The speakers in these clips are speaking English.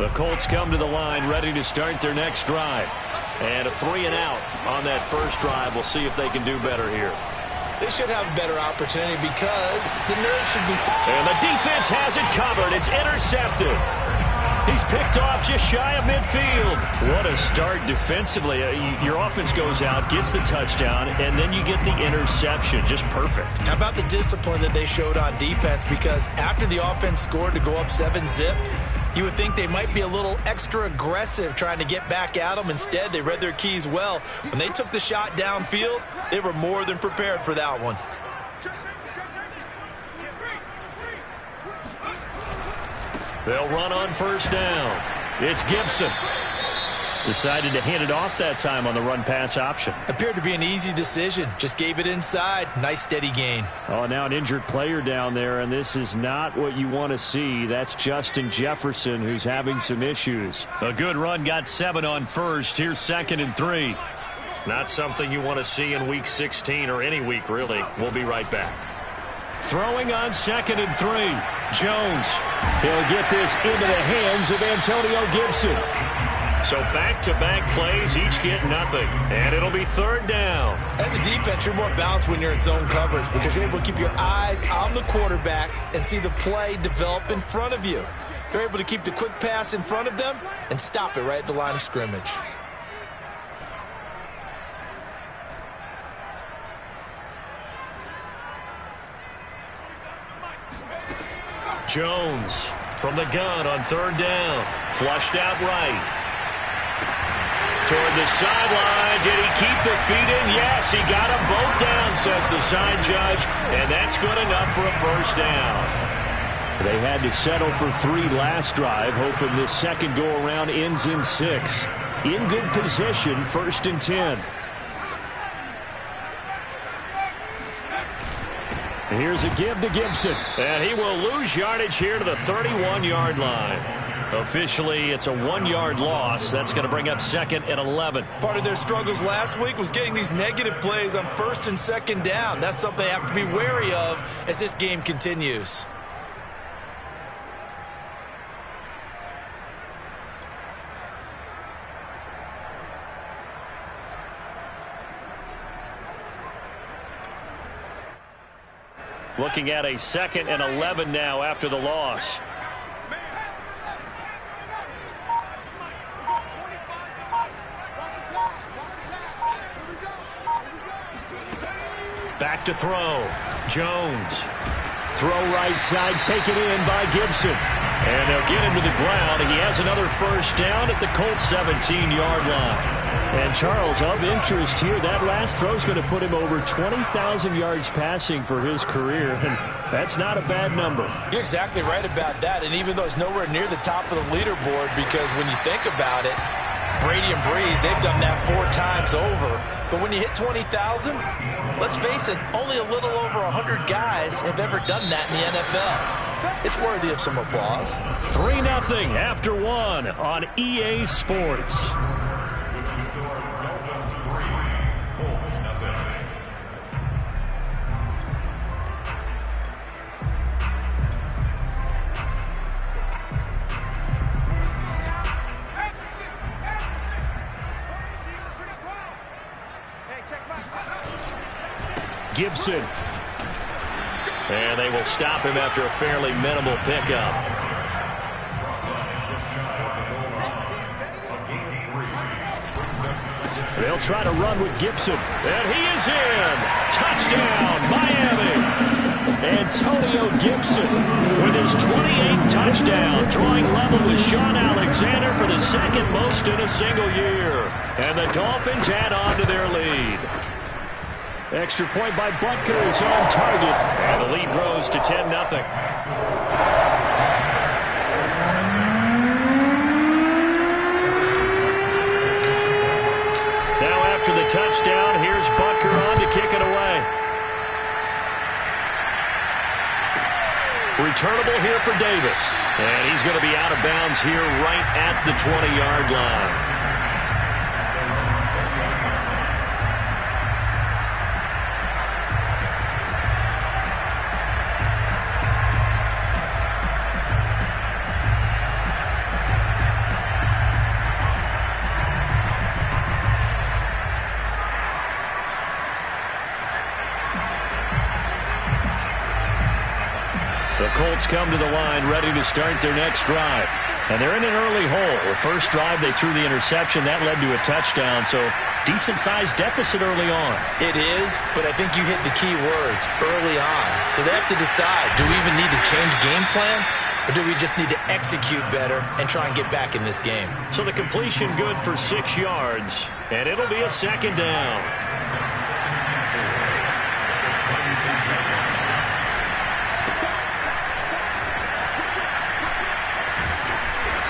The Colts come to the line ready to start their next drive. And a 3-and-out on that first drive. We'll see if they can do better here. They should have a better opportunity because the nerves should be... And the defense has it covered. It's intercepted. He's picked off just shy of midfield. What a start defensively. Your offense goes out, gets the touchdown, and then you get the interception. Just perfect. How about the discipline that they showed on defense? Because after the offense scored to go up 7-zip, you would think they might be a little extra aggressive trying to get back at them. Instead, they read their keys well. When they took the shot downfield, they were more than prepared for that one. They'll run on first down. It's Gibson. Decided to hand it off that time on the run-pass option. Appeared to be an easy decision. Just gave it inside. Nice steady gain. Oh, now an injured player down there, and this is not what you want to see. That's Justin Jefferson, who's having some issues. A good run, got 7 on first. Here's 2nd and 3. Not something you want to see in Week 16 or any week, really. We'll be right back. Throwing on 2nd and 3. Jones. He'll get this into the hands of Antonio Gibson. So back-to-back plays, each get nothing. And it'll be 3rd down. As a defense, you're more balanced when you're in zone coverage because you're able to keep your eyes on the quarterback and see the play develop in front of you. You're able to keep the quick pass in front of them and stop it right at the line of scrimmage. Jones from the gun on 3rd down. Flushed out right. Toward the sideline. Did he keep the feet in? Yes, he got them both down, says the side judge. And that's good enough for a first down. They had to settle for 3 last drive, hoping this second go-around ends in 6. In good position, 1st and 10. Here's a give to Gibson. And he will lose yardage here to the 31-yard line. Officially, it's a 1-yard loss. That's going to bring up 2nd and 11. Part of their struggles last week was getting these negative plays on 1st and 2nd down. That's something they have to be wary of as this game continues. Looking at a 2nd and 11 now after the loss. Back to throw. Jones. Throw right side, taken in by Gibson. And they'll get him to the ground. He has another first down at the Colts 17-yard line. And Charles, of interest here, that last throw is going to put him over 20,000 yards passing for his career. And that's not a bad number. You're exactly right about that. And even though it's nowhere near the top of the leaderboard, because when you think about it, Brady and Breeze, they've done that 4 times over. But when you hit 20,000, let's face it, only a little over 100 guys have ever done that in the NFL. It's worthy of some applause. 3-0 after 1 on EA Sports. Gibson. And they will stop him after a fairly minimal pickup. They'll try to run with Gibson. And he is in. Touchdown, Miami. Antonio Gibson with his 28th touchdown, drawing level with Sean Alexander for the 2nd most in a single year. And the Dolphins add on to their lead. Extra point by Butker is on target. And the lead grows to 10-0. Now after the touchdown, here's Butker on to kick it away. Returnable here for Davis. And he's going to be out of bounds here right at the 20-yard line. Colts come to the line ready to start their next drive. And they're in an early hole. The first drive, they threw the interception. That led to a touchdown, so decent-sized deficit early on. It is, but I think you hit the key words, early on. So they have to decide, do we even need to change game plan, or do we just need to execute better and try and get back in this game? So the completion good for 6 yards, and it'll be a second down.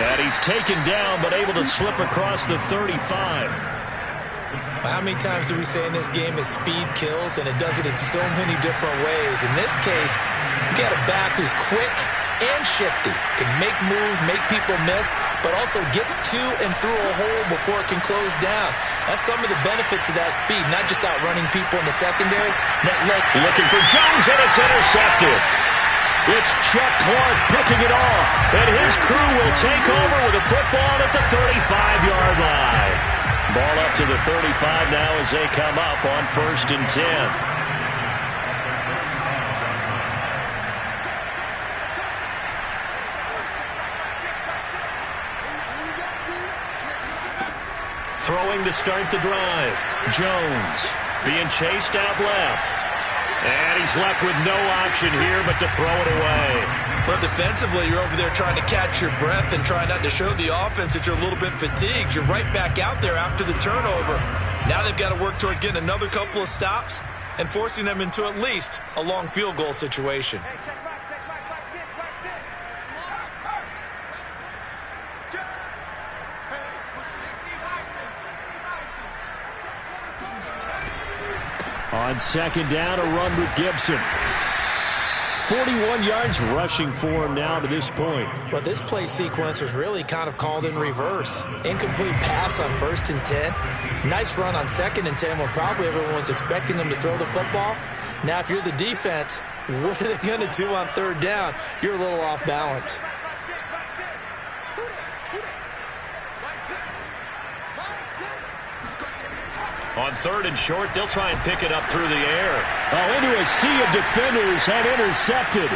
And he's taken down, but able to slip across the 35. How many times do we say in this game that speed kills, and it does it in so many different ways? In this case, you got a back who's quick and shifty, can make moves, make people miss, but also gets to and through a hole before it can close down. That's some of the benefits of that speed, not just outrunning people in the secondary. Looking for Jones, and it's intercepted. It's Chuck Clark picking it off, and his crew will take over with a football at the 35-yard line. Ball up to the 35 now as they come up on 1st and 10. Throwing to start the drive. Jones being chased out left. And he's left with no option here but to throw it away. Well, defensively, you're over there trying to catch your breath and try not to show the offense that you're a little bit fatigued. You're right back out there after the turnover. Now they've got to work towards getting another couple of stops and forcing them into at least a long field goal situation. On second down, a run with Gibson. 41 yards rushing for him now to this point. Well, this play sequence was really kind of called in reverse. Incomplete pass on 1st and 10. Nice run on 2nd and 10 when probably everyone was expecting them to throw the football. Now, if you're the defense, what are they going to do on 3rd down? You're a little off balance. On 3rd and short, they'll try and pick it up through the air. Into a sea of defenders and intercepted.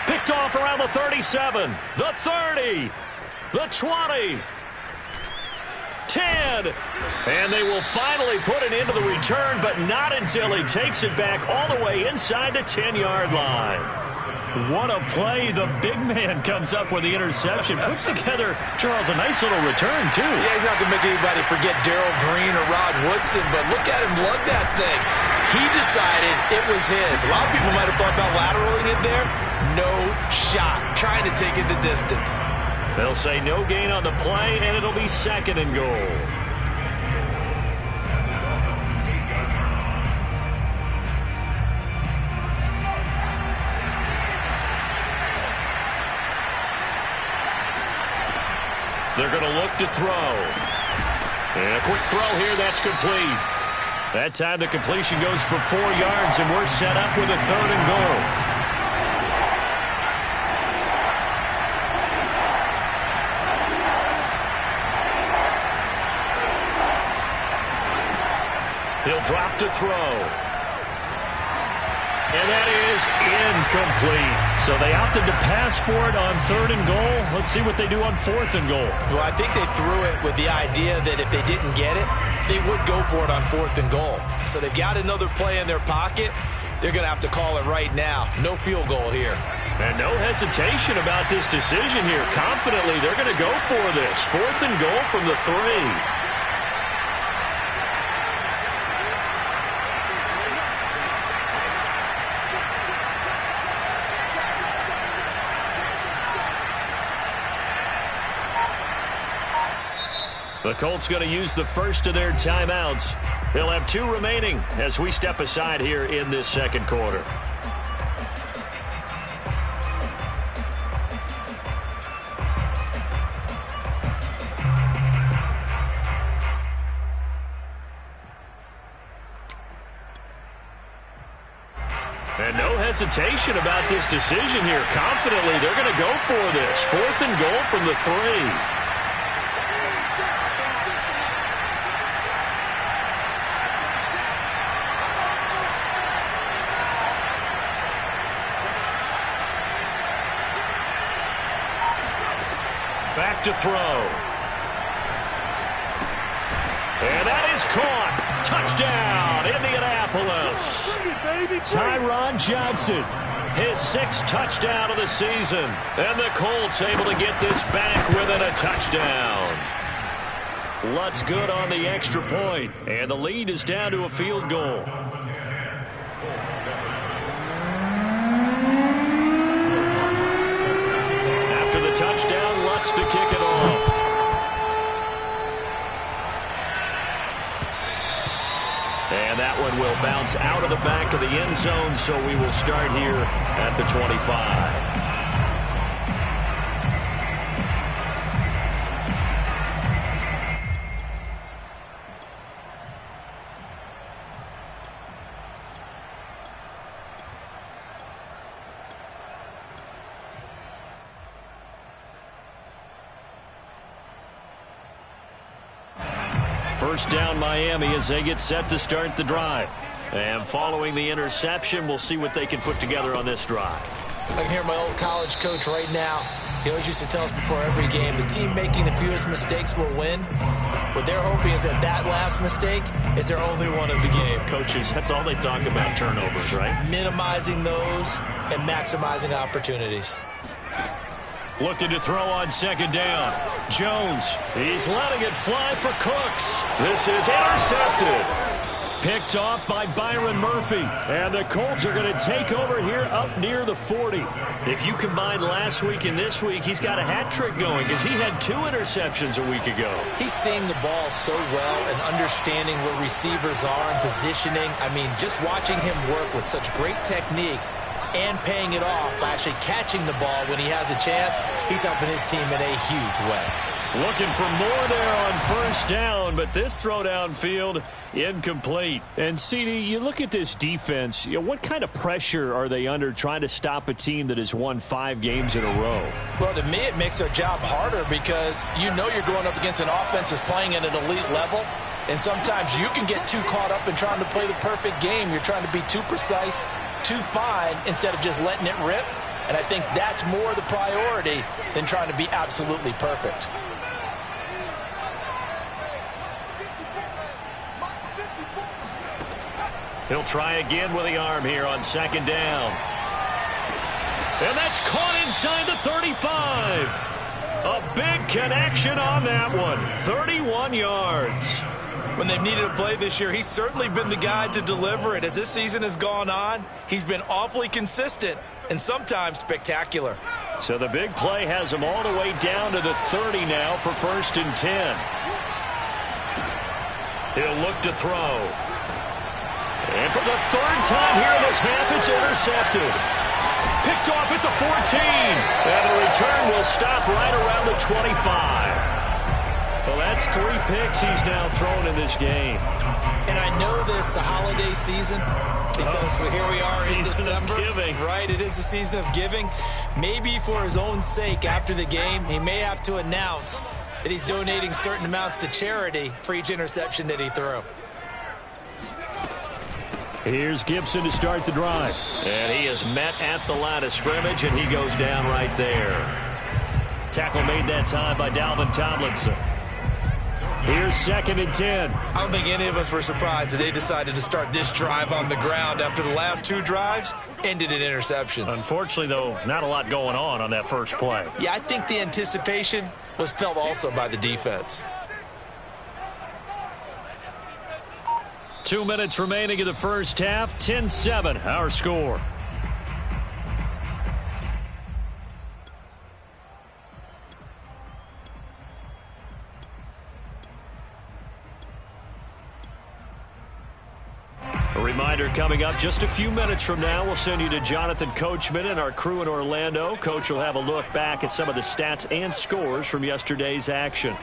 Picked off around the 37, the 30, the 20, 10. And they will finally put it into the return, but not until he takes it back all the way inside the 10-yard line. What a play. The big man comes up with the interception. Puts together, Charles, a nice little return, too. Yeah, he's not going to make anybody forget Darrell Green or Rod Woodson, but look at him lug that thing. He decided it was his. A lot of people might have thought about lateraling it there. No shot. Trying to take it the distance. They'll say no gain on the play, and it'll be 2nd and goal. They're going to look to throw. And a quick throw here, that's complete. That time the completion goes for 4 yards, and we're set up with a 3rd and goal. He'll drop to throw. And that is incomplete. So they opted to pass for it on 3rd and goal. Let's see what they do on 4th and goal. Well, I think they threw it with the idea that if they didn't get it, they would go for it on 4th and goal. So they've got another play in their pocket. They're going to have to call it right now. No field goal here. And no hesitation about this decision here. Confidently, they're going to go for this. 4th and goal from the 3. The Colts going to use the first of their timeouts. They'll have 2 remaining as we step aside here in this 2nd quarter. And no hesitation about this decision here. Confidently, they're going to go for this. 4th and goal from the 3. Back to throw. And that is caught. Touchdown, Indianapolis. Tyron Johnson, his 6th touchdown of the season. And the Colts able to get this back within a touchdown. Lutt's good on the extra point, and the lead is down to a field goal. After the touchdown, Lutt's to kick it off. And that one will bounce out of the back of the end zone, so we will start here at the 25. First down Miami as they get set to start the drive. And following the interception, we'll see what they can put together on this drive. I can hear my old college coach right now. He always used to tell us before every game, the team making the fewest mistakes will win. What they're hoping is that that last mistake is their only one of the game. Coaches, that's all they talk about, turnovers, right? Minimizing those and maximizing opportunities. Looking to throw on second down. Jones, he's letting it fly for Cooks. This is intercepted. Picked off by Byron Murphy. And the Colts are going to take over here up near the 40. If you combine last week and this week, he's got a hat trick going because he had 2 interceptions a week ago. He's seeing the ball so well and understanding where receivers are and positioning. I mean, just watching him work with such great technique and paying it off by actually catching the ball when he has a chance, he's helping his team in a huge way. Looking for more there on first down, but this throw downfield incomplete. And, CD, you look at this defense, what kind of pressure are they under trying to stop a team that has won 5 games in a row? Well, to me, it makes their job harder because you know you're going up against an offense that's playing at an elite level, and sometimes you can get too caught up in trying to play the perfect game. You're trying to be too precise, too fine, instead of just letting it rip. And I think that's more the priority than trying to be absolutely perfect. He'll try again with the arm here on second down. And that's caught inside the 35. A big connection on that one. 31 yards. When they've needed a play this year, he's certainly been the guy to deliver it. As this season has gone on, he's been awfully consistent and sometimes spectacular. So the big play has him all the way down to the 30 now for 1st and 10. He'll look to throw. And for the 3rd time here in this half, it's intercepted. Picked off at the 14. And the return will stop right around the 25. Well, that's 3 picks he's now thrown in this game. And I know this, the holiday season, because here we are in December. Right, it is the season of giving. Maybe for his own sake after the game, he may have to announce that he's donating certain amounts to charity for each interception that he threw. Here's Gibson to start the drive. And he is met at the line of scrimmage, and he goes down right there. Tackle made that time by Dalvin Tomlinson. Here's 2nd and 10. I don't think any of us were surprised that they decided to start this drive on the ground after the last 2 drives ended in interceptions. Unfortunately, though, not a lot going on that first play. Yeah, I think the anticipation was felt also by the defense. 2 minutes remaining in the first half. 10-7, our score. A reminder coming up just a few minutes from now, we'll send you to Jonathan Coachman and our crew in Orlando. Coach will have a look back at some of the stats and scores from yesterday's action.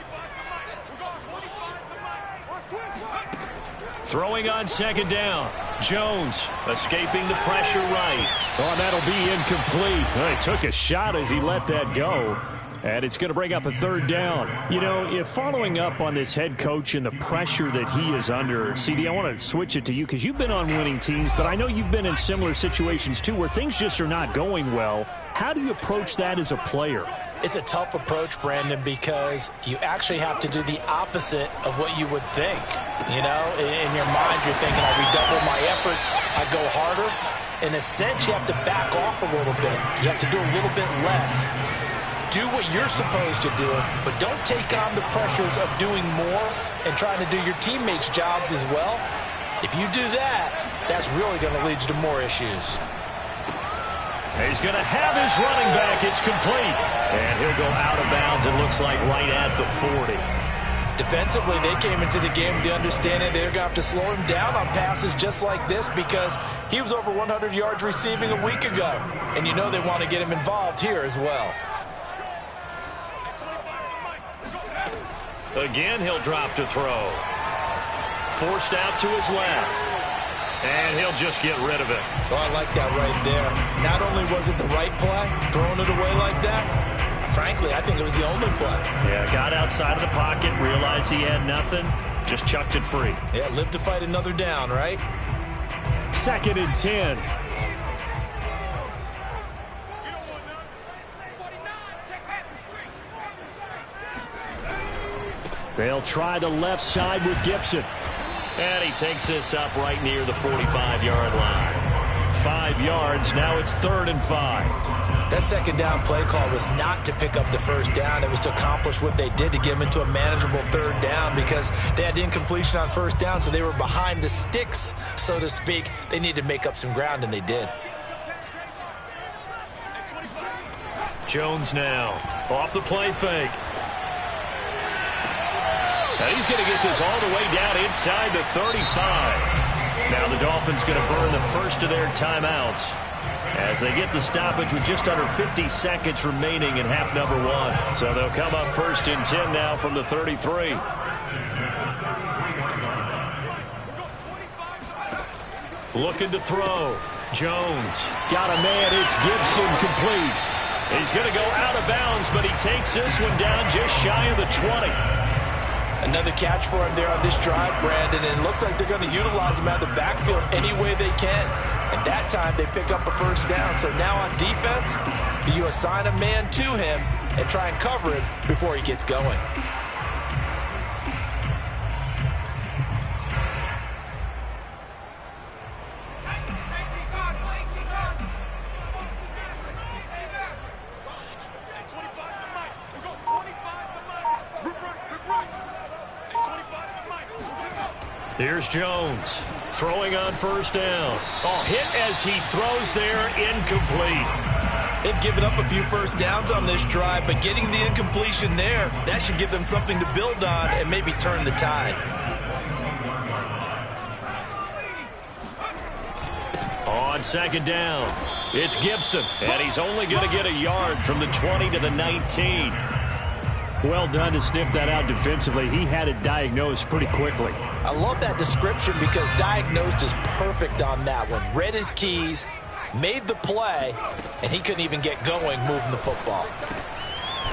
Throwing on second down. Jones escaping the pressure right. Oh, that'll be incomplete. Well, he took a shot as he let that go. And it's going to bring up a third down. You know, if following up on this head coach and the pressure that he is under, CD, I want to switch it to you because you've been on winning teams, but I know you've been in similar situations too where things just are not going well. How do you approach that as a player? It's a tough approach, Brandon, because you actually have to do the opposite of what you would think. You know, in your mind, you're thinking, I redouble my efforts, I go harder. In a sense, you have to back off a little bit. You have to do a little bit less. Do what you're supposed to do, but don't take on the pressures of doing more and trying to do your teammates' jobs as well. If you do that, that's really going to lead you to more issues. He's going to have his running back. It's complete. And he'll go out of bounds, it looks like, right at the 40. Defensively, they came into the game with the understanding they're going to have to slow him down on passes just like this because he was over 100 yards receiving a week ago. And you know they want to get him involved here as well. Again, he'll drop to throw. Forced out to his left. And he'll just get rid of it. Oh, I like that right there. Not only was it the right play, throwing it away like that, frankly, I think it was the only play. Yeah, got outside of the pocket, realized he had nothing, just chucked it free. Yeah, live to fight another down, right? 2nd and 10. They'll try the left side with Gibson. And he takes this up right near the 45-yard line. 5 yards, now it's 3rd and 5. That second down play call was not to pick up the first down. It was to accomplish what they did to get them into a manageable 3rd down because they had incompletion on 1st down, so they were behind the sticks, so to speak. They needed to make up some ground, and they did. Jones now off the play fake. And he's going to get this all the way down inside the 35. Now the Dolphins going to burn the first of their timeouts as they get the stoppage with just under 50 seconds remaining in half number 1. So they'll come up 1st and 10 now from the 33. Looking to throw. Jones got a man. It's Gibson complete. He's going to go out of bounds, but he takes this one down just shy of the 20. Another catch for him there on this drive, Brandon, and it looks like they're going to utilize him out of the backfield any way they can. And that time they pick up a 1st down. So now on defense, do you assign a man to him and try and cover him before he gets going? Here's Jones throwing on 1st down. Oh, hit as he throws there, incomplete. They've given up a few 1st downs on this drive, but getting the incompletion there, that should give them something to build on and maybe turn the tide. On 2nd down, it's Gibson, and he's only going to get a yard from the 20 to the 19. Well done to sniff that out defensively. He had it diagnosed pretty quickly. I love that description because diagnosed is perfect on that one. Read his keys, made the play, and he couldn't even get going moving the football.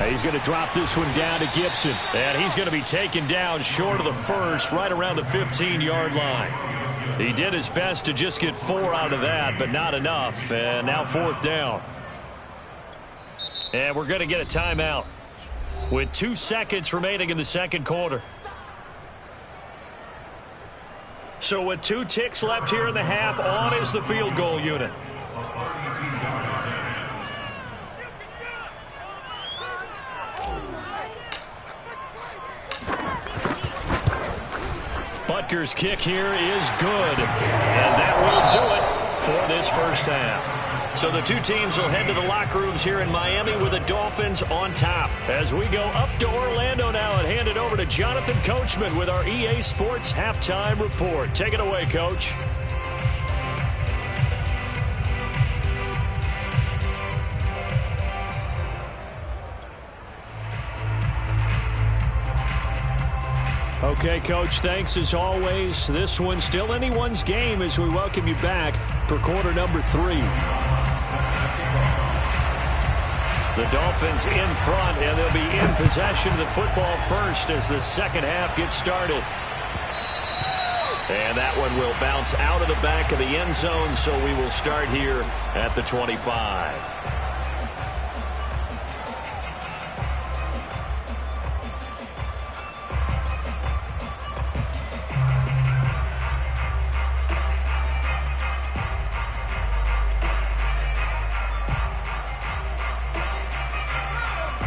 He's going to drop this one down to Gibson. And he's going to be taken down short of the first, right around the 15-yard line. He did his best to just get 4 out of that, but not enough. And now 4th down. And we're going to get a timeout with 2 seconds remaining in the 2nd quarter. So with 2 ticks left here in the half, on is the field goal unit. Butker's kick here is good. And that will do it for this first half. So the 2 teams will head to the locker rooms here in Miami with the Dolphins on top. As we go up to Orlando now and hand it over to Jonathan Coachman with our EA Sports Halftime Report. Take it away, Coach. Okay, Coach, thanks as always. This one's still anyone's game as we welcome you back for quarter number 3. The Dolphins in front, and they'll be in possession of the football first as the second half gets started. And that one will bounce out of the back of the end zone, so we will start here at the 25.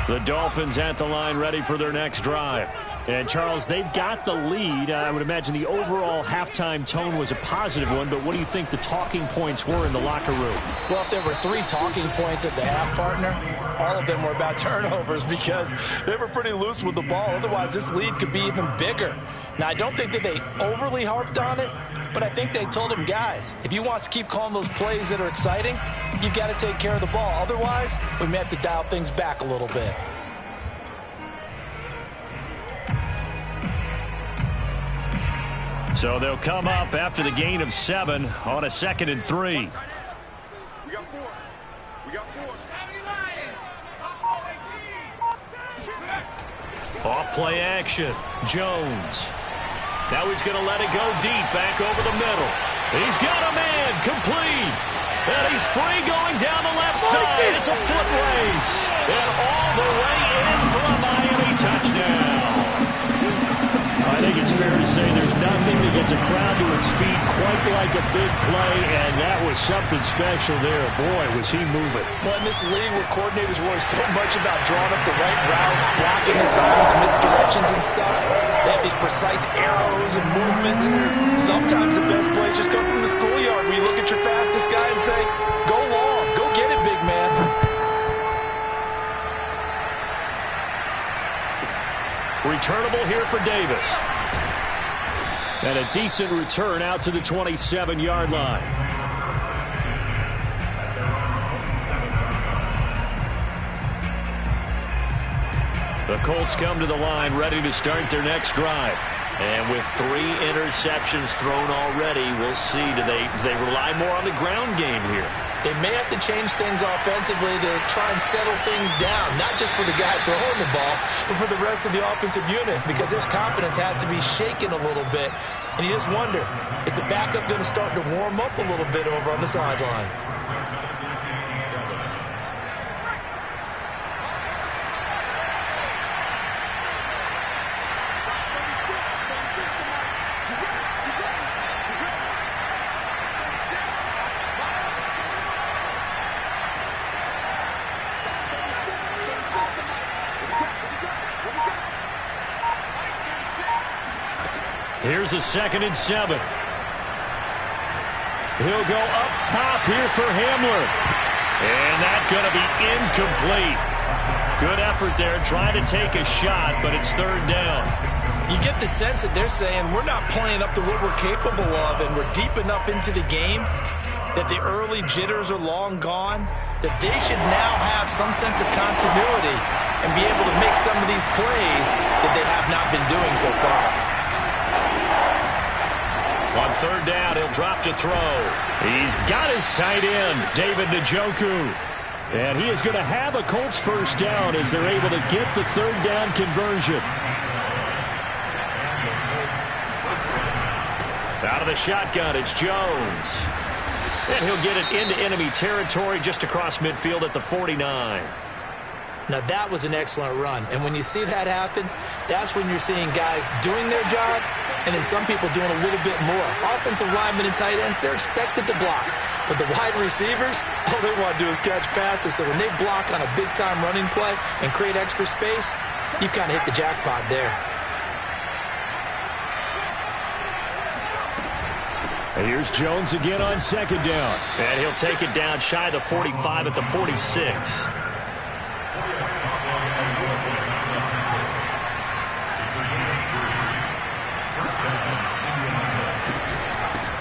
The Dolphins at the line ready for their next drive. And, Charles, they've got the lead. I would imagine the overall halftime tone was a positive one, but what do you think the talking points were in the locker room? Well, if there were 3 talking points at the half, partner, all of them were about turnovers because they were pretty loose with the ball. Otherwise, this lead could be even bigger. Now, I don't think that they overly harped on it, but I think they told them, guys, if you want to keep calling those plays that are exciting, you've got to take care of the ball. Otherwise, we may have to dial things back a little bit. So they'll come up after the gain of 7 on a 2nd and 3. We got 4. We got 4. Off play action. Jones. Now he's going to let it go deep back over the middle. He's got a man complete. And he's free going down the left side. It's a foot race. And all the way in for a Miami touchdown. I think it's fair to say there's nothing that gets a crowd to its feet quite like a big play, and that was something special there. Boy, was he moving. Well, in this league where coordinators worry so much about drawing up the right routes, blocking assignments, misdirections and stuff, they have these precise arrows and movements. Sometimes the best plays just come from the schoolyard where you look at your fastest guy and say, go long, go get it, big man. Returnable here for Davis. And a decent return out to the 27-yard line. The Colts come to the line ready to start their next drive. And with 3 interceptions thrown already, we'll see. Do they rely more on the ground game here? They may have to change things offensively to try and settle things down, not just for the guy throwing the ball, but for the rest of the offensive unit, because their confidence has to be shaken a little bit. And you just wonder, is the backup going to start to warm up a little bit over on the sideline? Here's a 2nd and 7. He'll go up top here for Hamler. And that's going to be incomplete. Good effort there, trying to take a shot, but it's 3rd down. You get the sense that they're saying we're not playing up to what we're capable of, and we're deep enough into the game that the early jitters are long gone, that they should now have some sense of continuity and be able to make some of these plays that they have not been doing so far. On 3rd down, he'll drop to throw. He's got his tight end, David Njoku. And he is going to have a Colts first down as they're able to get the 3rd down conversion. Out of the shotgun, it's Jones. And he'll get it into enemy territory just across midfield at the 49. Now, that was an excellent run. And when you see that happen, that's when you're seeing guys doing their job and then some people doing a little bit more. Offensive linemen and tight ends, they're expected to block. But the wide receivers, all they want to do is catch passes. So when they block on a big-time running play and create extra space, you've kind of hit the jackpot there. And here's Jones again on 2nd down. And he'll take it down shy of the 45 at the 46.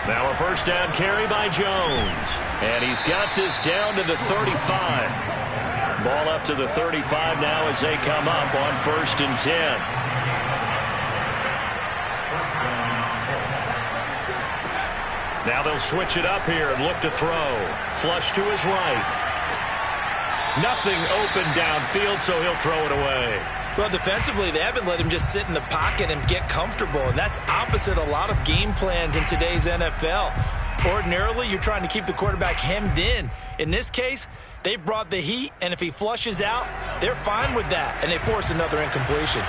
Now a first down carry by Jones. And he's got this down to the 35. Ball up to the 35 now as they come up on 1st and 10. Now they'll switch it up here and look to throw. Flush to his right. Nothing open downfield, so he'll throw it away. Well, defensively, they haven't let him just sit in the pocket and get comfortable, and that's opposite a lot of game plans in today's NFL. Ordinarily, you're trying to keep the quarterback hemmed in. In this case, they brought the heat, and if he flushes out, they're fine with that, and they force another incompletion.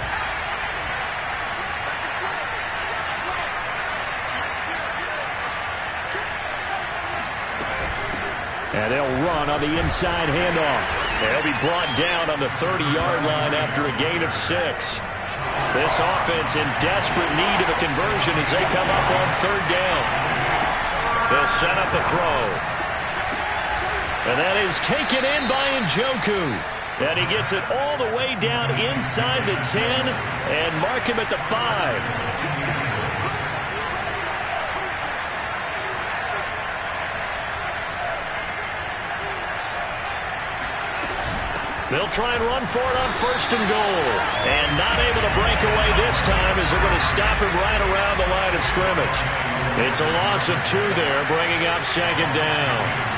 And they'll run on the inside handoff. They'll be brought down on the 30-yard line after a gain of 6. This offense in desperate need of a conversion as they come up on 3rd down. They'll set up a throw. And that is taken in by Njoku. And he gets it all the way down inside the 10 and mark him at the 5. They'll try and run for it on 1st and goal. And not able to break away this time as they're going to stop him right around the line of scrimmage. It's a loss of 2 there, bringing up 2nd down.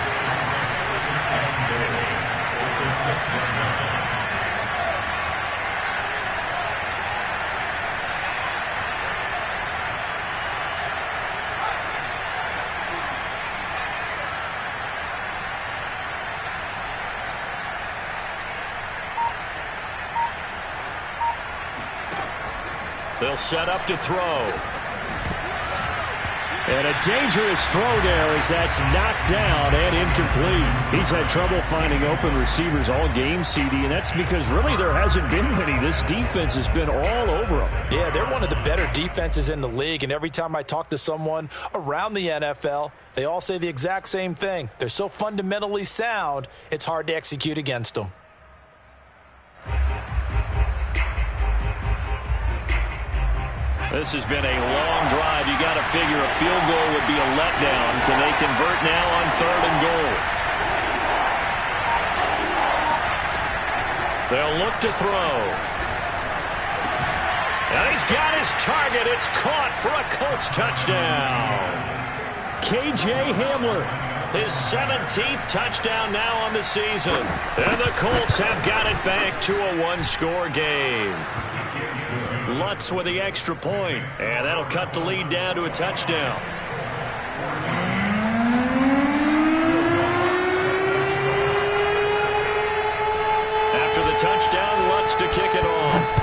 They'll set up to throw. And a dangerous throw there as that's knocked down and incomplete. He's had trouble finding open receivers all game, CD, and that's because really there hasn't been many. This defense has been all over them. Yeah, they're one of the better defenses in the league, and every time I talk to someone around the NFL, they all say the exact same thing. They're so fundamentally sound, it's hard to execute against them. This has been a long drive. You got to figure a field goal would be a letdown. Can they convert now on 3rd and goal? They'll look to throw. And he's got his target. It's caught for a Colts touchdown. KJ Hamler, his 17th touchdown now on the season. And the Colts have got it back to a 1-score game. Lutz with the extra point, and that'll cut the lead down to a touchdown. After the touchdown, Lutz to kick it off.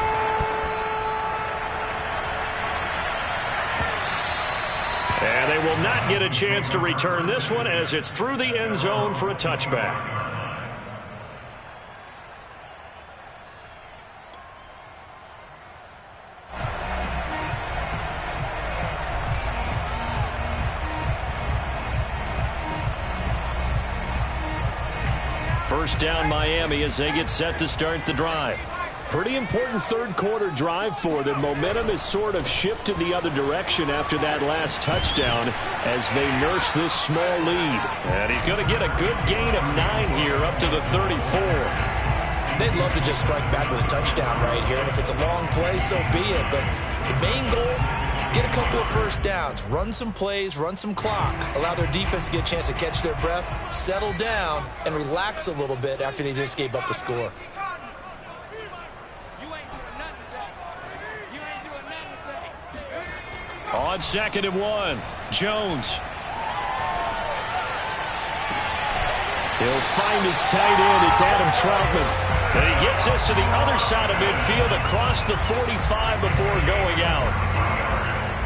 And they will not get a chance to return this one as it's through the end zone for a touchback. First down Miami as they get set to start the drive. Pretty important 3rd quarter drive for them. Momentum has sort of shifted the other direction after that last touchdown as they nurse this small lead. And he's going to get a good gain of 9 here up to the 34. They'd love to just strike back with a touchdown right here, and if it's a long play, so be it. But the main goal, get a couple of first downs, run some plays, run some clock, allow their defense to get a chance to catch their breath, settle down, and relax a little bit after they just gave up a score. On 2nd and 1, Jones. He'll find his tight end. It's Adam Troutman. And he gets this to the other side of midfield across the 45 before going out.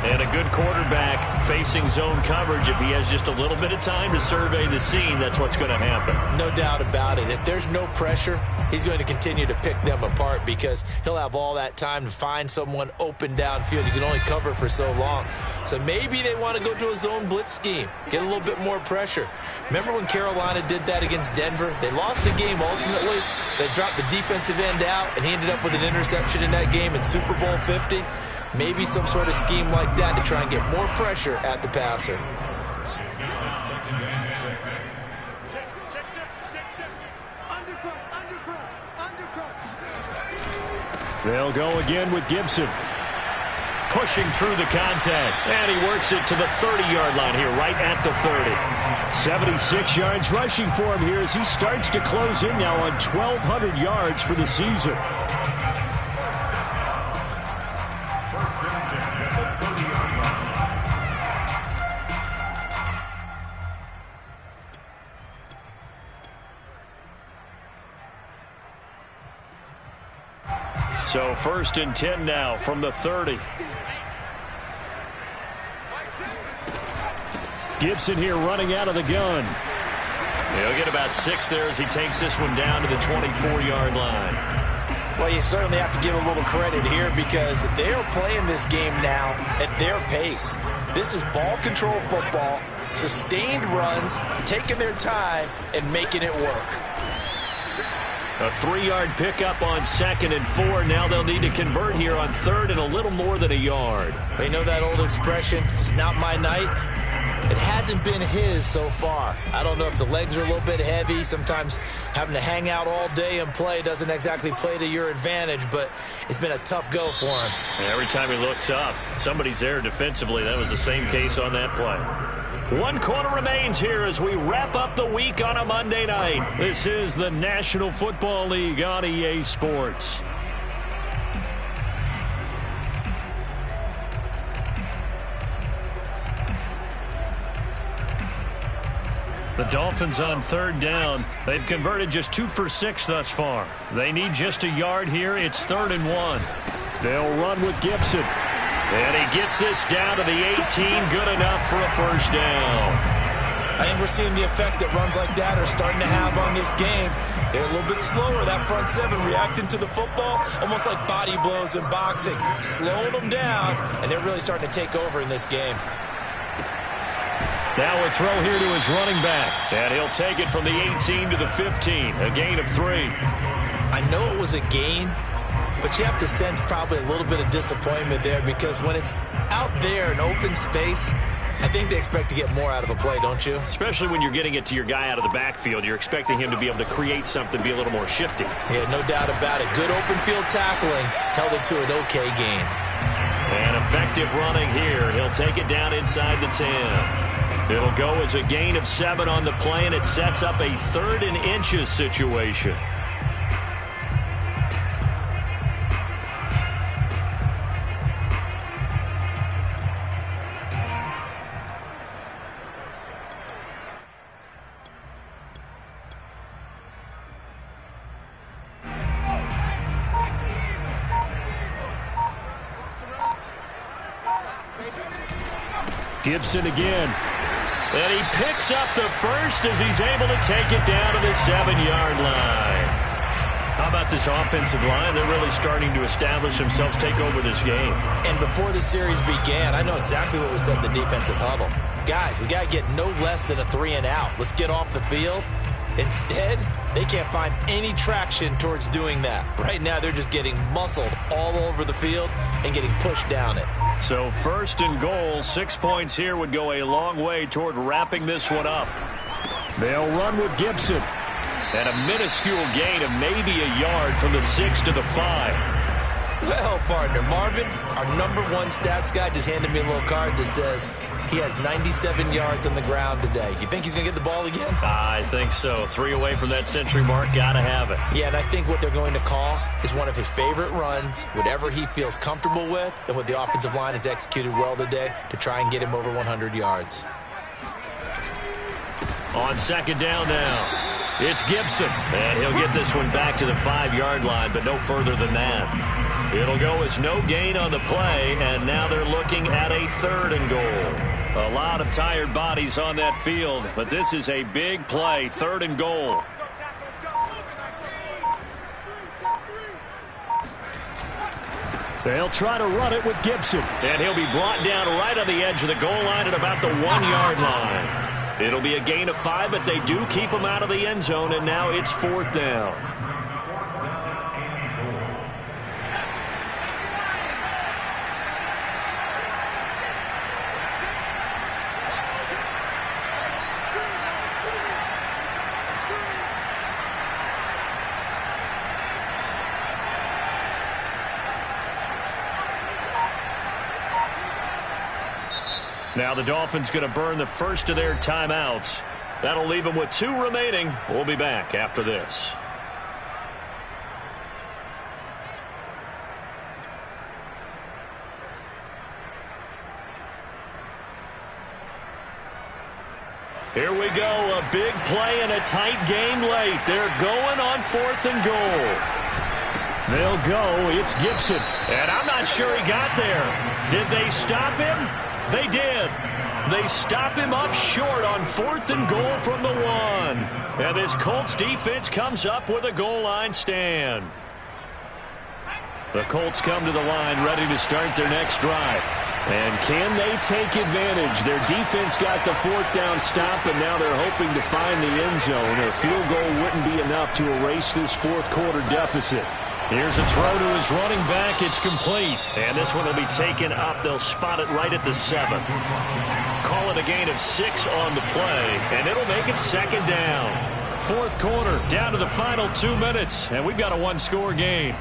And a good quarterback facing zone coverage. If he has just a little bit of time to survey the scene, that's what's going to happen. No doubt about it. If there's no pressure, he's going to continue to pick them apart because he'll have all that time to find someone open downfield. You can only cover for so long. So maybe they want to go to a zone blitz scheme, get a little bit more pressure. Remember when Carolina did that against Denver? They lost the game ultimately. They dropped the defensive end out, and he ended up with an interception in that game in Super Bowl 50. Maybe some sort of scheme like that to try and get more pressure at the passer. They'll go again with Gibson. pushing through the contact. And he works it to the 30-yard line here, right at the 30. 76 yards rushing for him here as he starts to close in now on 1,200 yards for the season. So 1st and 10 now from the 30. Gibson here running out of the gun. He'll get about 6 there as he takes this one down to the 24-yard line. Well, you certainly have to give a little credit here because they are playing this game now at their pace. This is ball control football, sustained runs, taking their time, and making it work. A 3-yard pickup on 2nd and 4. Now they'll need to convert here on 3rd and a little more than a yard. You know that old expression, it's not my night? It hasn't been his so far. I don't know if the legs are a little bit heavy. Sometimes having to hang out all day and play doesn't exactly play to your advantage, but it's been a tough go for him. Every time he looks up, somebody's there defensively. That was the same case on that play. 1 quarter remains here as we wrap up the week on a Monday night. This is the National Football League on EA Sports. The Dolphins on 3rd down. They've converted just 2 for 6 thus far. They need just a yard here. It's 3rd and 1. They'll run with Gibson. And he gets this down to the 18. Good enough for a 1st down. I think we're seeing the effect that runs like that are starting to have on this game. They're a little bit slower, that front 7, reacting to the football, almost like body blows in boxing, slowing them down, and they're really starting to take over in this game. Now a throw here to his running back, and he'll take it from the 18 to the 15, a gain of 3. I know it was a gain, but you have to sense probably a little bit of disappointment there because when it's out there in open space, I think they expect to get more out of a play, don't you? Especially when you're getting it to your guy out of the backfield. You're expecting him to be able to create something, be a little more shifty. Yeah, no doubt about it. Good open field tackling held it to an okay gain. And effective running here. He'll take it down inside the 10. It'll go as a gain of 7 on the play, and it sets up a 3rd and inches situation. Gibson again. And he picks up the 1st as he's able to take it down to the 7-yard line. How about this offensive line? They're really starting to establish themselves, take over this game. And before the series began, I know exactly what was said in the defensive huddle. Guys, we got to get no less than a 3 and out. Let's get off the field. Instead, they can't find any traction towards doing that. Right now, they're just getting muscled all over the field and getting pushed down it. So 1st and goal, 6 points here would go a long way toward wrapping this one up. They'll run with Gibson. And a minuscule gain of maybe a yard from the 6 to the 5. Well, partner, Marvin, our #1 stats guy just handed me a little card that says he has 97 yards on the ground today. You think he's going to get the ball again? I think so. 3 away from that century mark. Got to have it. Yeah, and I think what they're going to call is one of his favorite runs, whatever he feels comfortable with, and what the offensive line has executed well today to try and get him over 100 yards. On 2nd down now. It's Gibson, and he'll get this one back to the 5-yard line, but no further than that. It'll go as no gain on the play, and now they're looking at a 3rd and goal. A lot of tired bodies on that field, but this is a big play, 3rd and goal. They'll try to run it with Gibson, and he'll be brought down right on the edge of the goal line at about the 1-yard line. It'll be a gain of 5, but they do keep him out of the end zone, and now it's 4th down. Now the Dolphins going to burn the first of their timeouts. That'll leave them with 2 remaining. We'll be back after this. Here we go, a big play and a tight game late. They're going on 4th and goal. They'll go, it's Gibson. And I'm not sure he got there. Did they stop him? They did. They stop him up short on 4th and goal from the 1. And this Colts defense comes up with a goal line stand. The Colts come to the line ready to start their next drive. And can they take advantage? Their defense got the 4th down stop, and now they're hoping to find the end zone. A field goal wouldn't be enough to erase this 4th quarter deficit. Here's a throw to his running back. It's complete. And this one will be taken up. They'll spot it right at the 7. Call it a gain of 6 on the play, and it'll make it 2nd down. 4th quarter, down to the final 2 minutes, and we've got a 1-score game.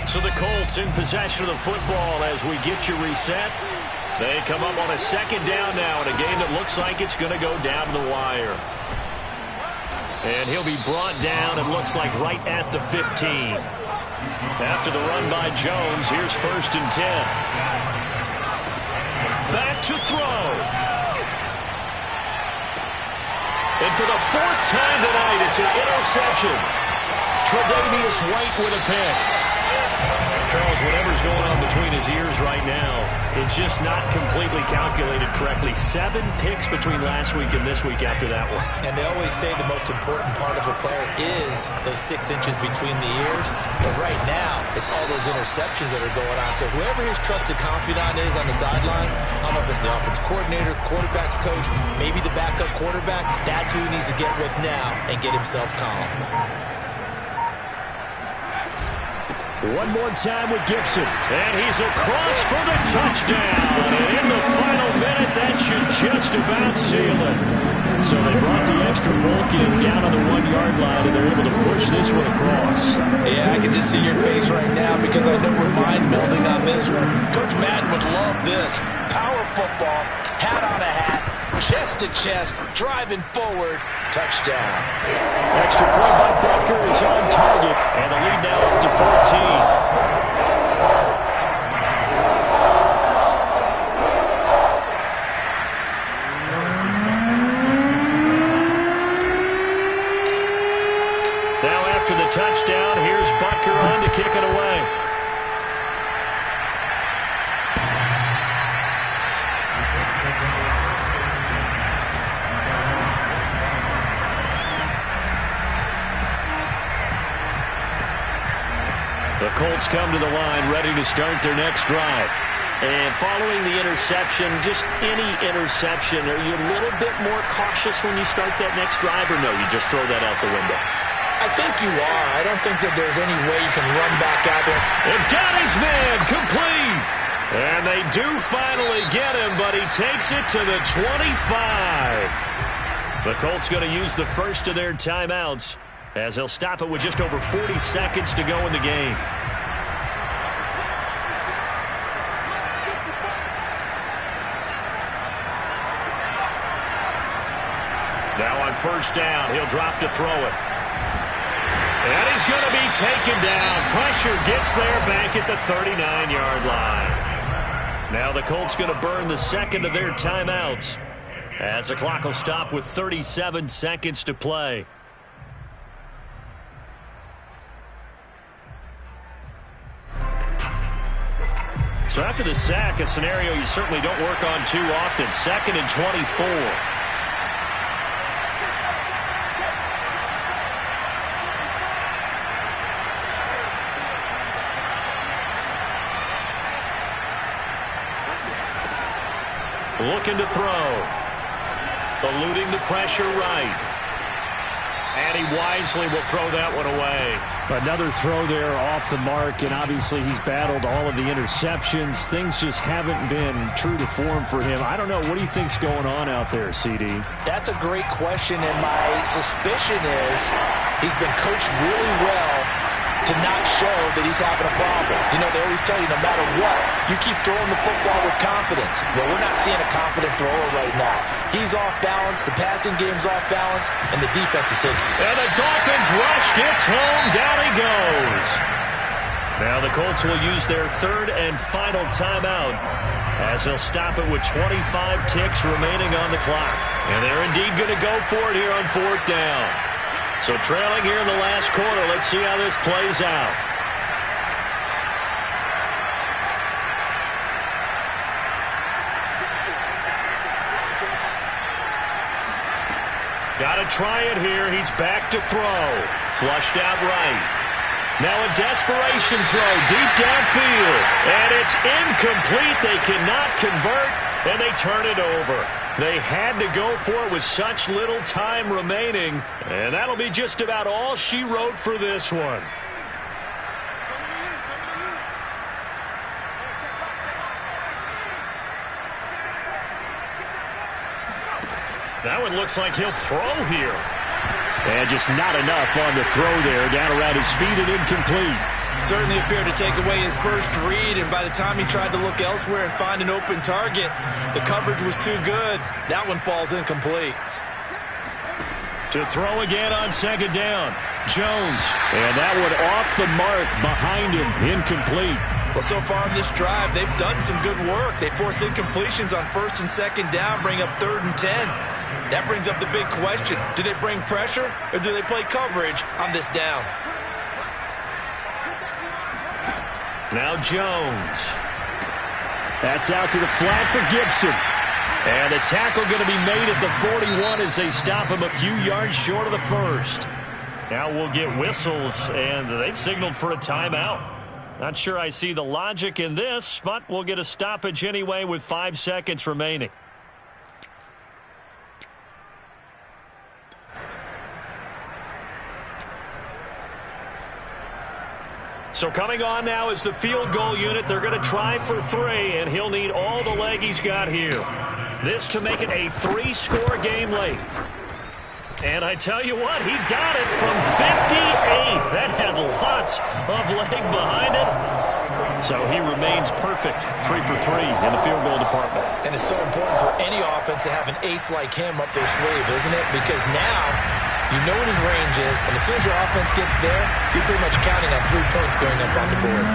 So the Colts in possession of the football as we get you reset. They come up on a 2nd down now in a game that looks like it's going to go down to the wire. And he'll be brought down, it looks like, right at the 15. After the run by Jones, here's 1st and 10. Back to throw. And for the 4th time tonight, it's an interception. Tre'Davious White with a pick. Charles, whatever's going on between his ears right now, it's just not completely calculated correctly. 7 picks between last week and this week after that one. And they always say the most important part of a player is those 6 inches between the ears. But right now, it's all those interceptions that are going on. So whoever his trusted confidant is on the sidelines, I don't know if it's the offense coordinator, the quarterback's coach, maybe the backup quarterback, that's who he needs to get with now and get himself calm. One more time with Gibson. And he's across for the touchdown. And in the final minute, that should just about seal it. So they brought the extra bulk in down on the 1-yard line, and they're able to push this one across. Yeah, I can just see your face right now because I know we're mind melding on this one. Coach Madden would love this. Power football, hat on a hat, chest to chest, driving forward, touchdown. Extra point by Butker is on target, and the lead now up to 14. Now after the touchdown, here's Butker on to kick it away. The Colts come to the line ready to start their next drive. And following the interception, just any interception, are you a little bit more cautious when you start that next drive, or no, you just throw that out the window? I think you are. I don't think that there's any way you can run back out there. And got his man complete. And they do finally get him, but he takes it to the 25. The Colts going to use the first of their timeouts as they'll stop it with just over 40 seconds to go in the game. Now on 1st down, he'll drop to throw it. And he's going to be taken down. Pressure gets there back at the 39-yard line. Now the Colts going to burn the second of their timeouts as the clock will stop with 37 seconds to play. So after the sack, a scenario you certainly don't work on too often. 2nd and 24. Looking to throw. Eluding the pressure right. And he wisely will throw that one away. Another throw there off the mark, and obviously he's battled all of the interceptions. Things just haven't been true to form for him. I don't know. What do you think's going on out there, CD? That's a great question, and my suspicion is he's been coached really well to not show that he's having a problem. You know, they always tell you no matter what, you keep throwing the football with confidence. Well, we're not seeing a confident thrower right now. He's off balance, the passing game's off balance, and the defense is taking it. And the Dolphins rush gets home. Down he goes. Now the Colts will use their third and final timeout as they'll stop it with 25 ticks remaining on the clock. And they're indeed going to go for it here on fourth down. So trailing here in the last quarter, let's see how this plays out. Got to try it here. He's back to throw. Flushed out right. Now a desperation throw deep downfield. And it's incomplete. They cannot convert, and they turn it over. They had to go for it with such little time remaining. And that'll be just about all she wrote for this one. That one looks like he'll throw here. And just not enough on the throw there. Down around his feet and incomplete. Certainly appeared to take away his first read, and by the time he tried to look elsewhere and find an open target, the coverage was too good. That one falls incomplete. To throw again on second down. Jones. And that one off the mark behind him. Incomplete. Well, so far in this drive, they've done some good work. They force incompletions on first and second down, bring up 3rd and 10. That brings up the big question. Do they bring pressure or do they play coverage on this down? Now Jones. That's out to the flat for Gibson. And the tackle going to be made at the 41 as they stop him a few yards short of the first. Now we'll get whistles, and they've signaled for a timeout. Not sure I see the logic in this, but we'll get a stoppage anyway with 5 seconds remaining. So coming on now is the field goal unit. They're going to try for 3, and he'll need all the leg he's got here. This to make it a 3-score game late. And I tell you what, he got it from 58. That had lots of leg behind it. So he remains perfect, 3 for 3 in the field goal department. And it's so important for any offense to have an ace like him up their sleeve, isn't it? Because now you know what his range is, and as soon as your offense gets there, you're pretty much counting on 3 points going up on the board.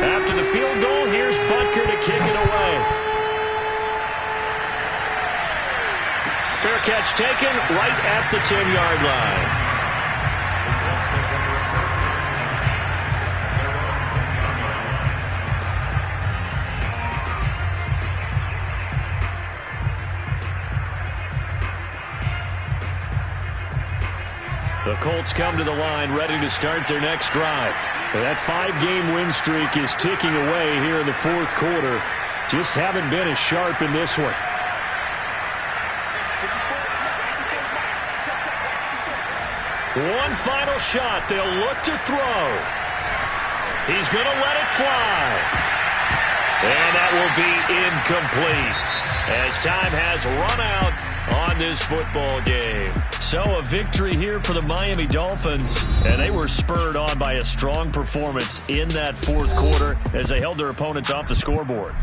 After the field goal, here's Butker to kick it away. Fair catch taken right at the 10-yard line. The Colts come to the line ready to start their next drive. That 5-game win streak is ticking away here in the fourth quarter. Just haven't been as sharp in this one. One final shot. They'll look to throw. He's going to let it fly. And that will be incomplete as time has run out on this football game. So a victory here for the Miami Dolphins, and they were spurred on by a strong performance in that fourth quarter as they held their opponents off the scoreboard.